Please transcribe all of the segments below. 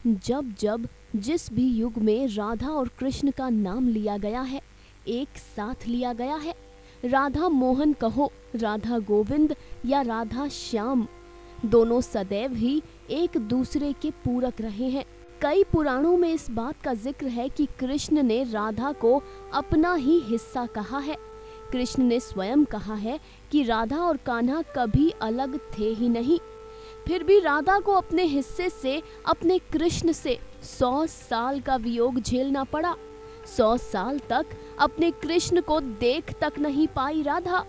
जब जब जिस भी युग में राधा और कृष्ण का नाम लिया गया है, एक साथ लिया गया है, राधा मोहन कहो, राधा गोविंद या राधा श्याम, दोनों सदैव ही एक दूसरे के पूरक रहे हैं। कई पुराणों में इस बात का जिक्र है कि कृष्ण ने राधा को अपना ही हिस्सा कहा है। कृष्ण ने स्वयं कहा है कि राधा और कान्हा कभी अलग थे ही नहीं। फिर भी राधा को अपने हिस्से से, अपने कृष्ण से 100 साल का वियोग झेलना पड़ा। 100 साल तक अपने कृष्ण को देख तक नहीं पाई राधा।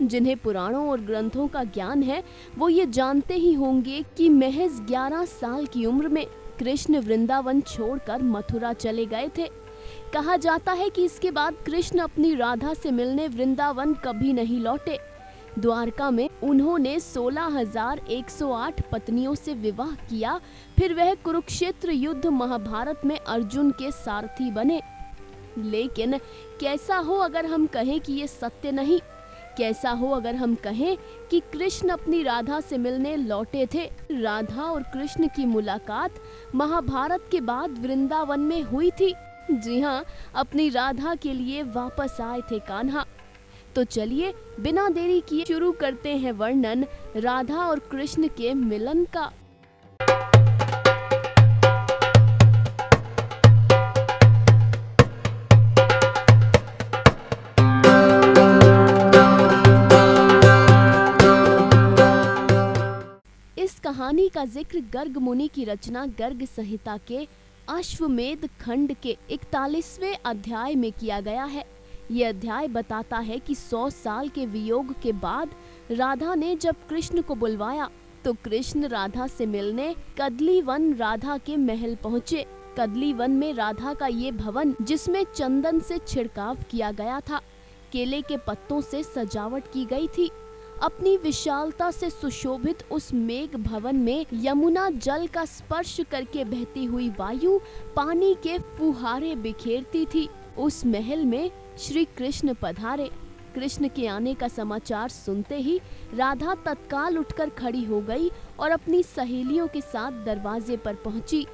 जिन्हें पुराणों और ग्रंथों का ज्ञान है वो ये जानते ही होंगे कि महज 11 साल की उम्र में कृष्ण वृंदावन छोड़कर मथुरा चले गए थे। कहा जाता है कि इसके बाद कृष्ण अपनी राधा से मिलने वृंदावन कभी नहीं लौटे। द्वारका में उन्होंने 16,108 पत्नियों से विवाह किया। फिर वह कुरुक्षेत्र युद्ध महाभारत में अर्जुन के सारथी बने। लेकिन कैसा हो अगर हम कहें कि ये सत्य नहीं, कैसा हो अगर हम कहें कि कृष्ण अपनी राधा से मिलने लौटे थे। राधा और कृष्ण की मुलाकात महाभारत के बाद वृंदावन में हुई थी। जी हाँ, अपनी राधा के लिए वापस आए थे कान्हा। तो चलिए बिना देरी किए शुरू करते हैं वर्णन राधा और कृष्ण के मिलन का। इस कहानी का जिक्र गर्ग मुनि की रचना गर्ग संहिता के अश्वमेध खंड के 41वें अध्याय में किया गया है। ये अध्याय बताता है कि 100 साल के वियोग के बाद राधा ने जब कृष्ण को बुलवाया तो कृष्ण राधा से मिलने कदली वन राधा के महल पहुँचे। कदली वन में राधा का ये भवन, जिसमें चंदन से छिड़काव किया गया था, केले के पत्तों से सजावट की गई थी। अपनी विशालता से सुशोभित उस मेघ भवन में यमुना जल का स्पर्श करके बहती हुई वायु पानी के फुहारे बिखेरती थी। उस महल में श्री कृष्ण पधारे। कृष्ण के आने का समाचार सुनते ही राधा तत्काल उठकर खड़ी हो गई और अपनी सहेलियों के साथ दरवाजे पर पहुंची।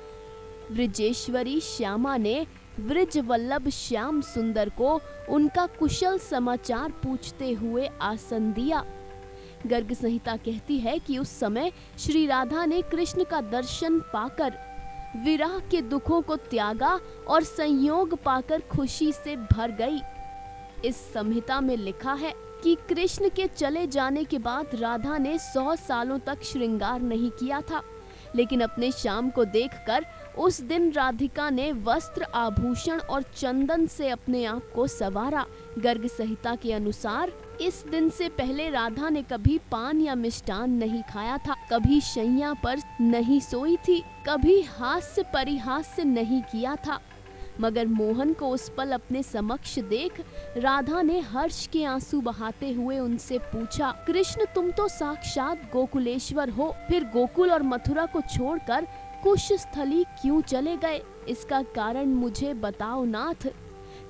ब्रजेश्वरी श्यामा ने ब्रज वल्लभ श्याम सुंदर को उनका कुशल समाचार पूछते हुए आसन दिया। गर्ग संहिता कहती है कि उस समय श्री राधा ने कृष्ण का दर्शन पाकर विरह के दुखों को त्यागा और संयोग पाकर खुशी से भर गई। इस संहिता में लिखा है कि कृष्ण के चले जाने के बाद राधा ने 100 सालों तक श्रृंगार नहीं किया था, लेकिन अपने श्याम को देखकर उस दिन राधिका ने वस्त्र, आभूषण और चंदन से अपने आप को संवारा। गर्ग संहिता के अनुसार इस दिन से पहले राधा ने कभी पान या मिष्टान नहीं खाया था, कभी शैया पर नहीं सोई थी, कभी हास्य परिहास्य नहीं किया था। मगर मोहन को उस पल अपने समक्ष देख राधा ने हर्ष के आंसू बहाते हुए उनसे पूछा, कृष्ण तुम तो साक्षात गोकुलेश्वर हो, फिर गोकुल और मथुरा को छोड़कर कुश स्थली क्यों चले गए? इसका कारण मुझे बताओ नाथ।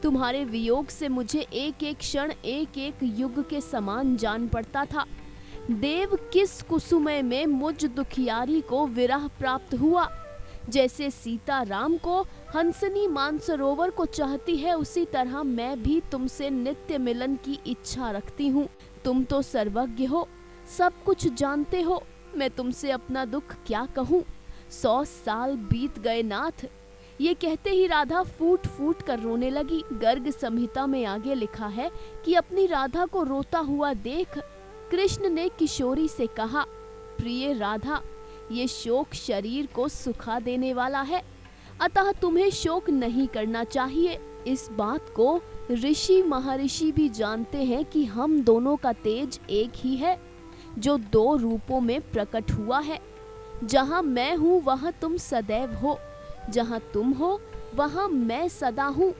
तुम्हारे वियोग से मुझे एक एक क्षण एक एक युग के समान जान पड़ता था। देव किस कुसुमय में मुझ दुखियारी को विरह प्राप्त हुआ। जैसे सीता राम को हंसनी मानसरोवर को चाहती है, उसी तरह मैं भी तुमसे नित्य मिलन की इच्छा रखती हूँ। तुम तो सर्वज्ञ हो, सब कुछ जानते हो, मैं तुमसे अपना दुख क्या कहूँ। 100 साल बीत गए नाथ। ये कहते ही राधा फूट फूट कर रोने लगी। गर्ग संहिता में आगे लिखा है कि अपनी राधा को रोता हुआ देख कृष्ण ने किशोरी से कहा, प्रिय राधा, ये शोक शरीर को सुखा देने वाला है, अतः तुम्हें शोक नहीं करना चाहिए। इस बात को ऋषि महर्षि भी जानते हैं कि हम दोनों का तेज एक ही है, जो 2 रूपों में प्रकट हुआ है। जहाँ मैं हूँ वहाँ तुम सदैव हो, जहाँ तुम हो वहाँ मैं सदा हूँ।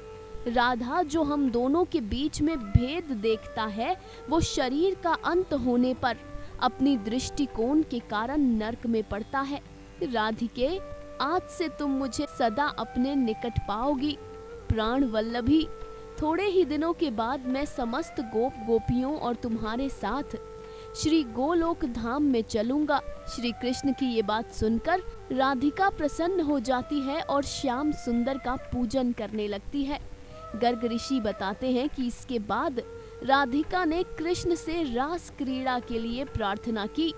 राधा जो हम दोनों के बीच में भेद देखता है, वो शरीर का अंत होने पर अपनी दृष्टिकोण के कारण नरक में पड़ता है। राधिके, आज से तुम मुझे सदा अपने निकट पाओगी। प्राण वल्लभी, थोड़े ही दिनों के बाद मैं समस्त गोप गोपियों और तुम्हारे साथ श्री गोलोक धाम में चलूंगा। श्री कृष्ण की ये बात सुनकर राधिका प्रसन्न हो जाती है और श्याम सुंदर का पूजन करने लगती है। गर्ग ऋषि बताते हैं कि इसके बाद राधिका ने कृष्ण से रास क्रीड़ा के लिए प्रार्थना की।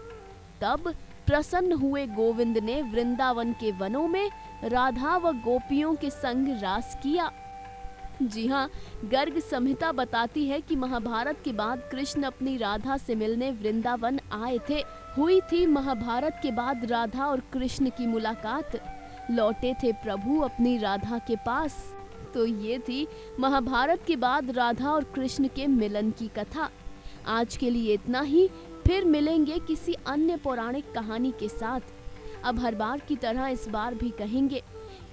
तब प्रसन्न हुए गोविंद ने वृंदावन के वनों में राधा व गोपियों के संग रास किया। जी हाँ, गर्ग संहिता बताती है कि महाभारत के बाद कृष्ण अपनी राधा से मिलने वृंदावन आए थे। हुई थी महाभारत के बाद राधा और कृष्ण की मुलाकात। लौटे थे प्रभु अपनी राधा के पास। तो ये थी महाभारत के बाद राधा और कृष्ण के मिलन की कथा। आज के लिए इतना ही, फिर मिलेंगे किसी अन्य पौराणिक कहानी के साथ। अब हर बार की तरह इस बार भी कहेंगे,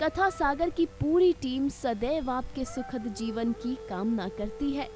कथा सागर की पूरी टीम सदैव आपके सुखद जीवन की कामना करती है।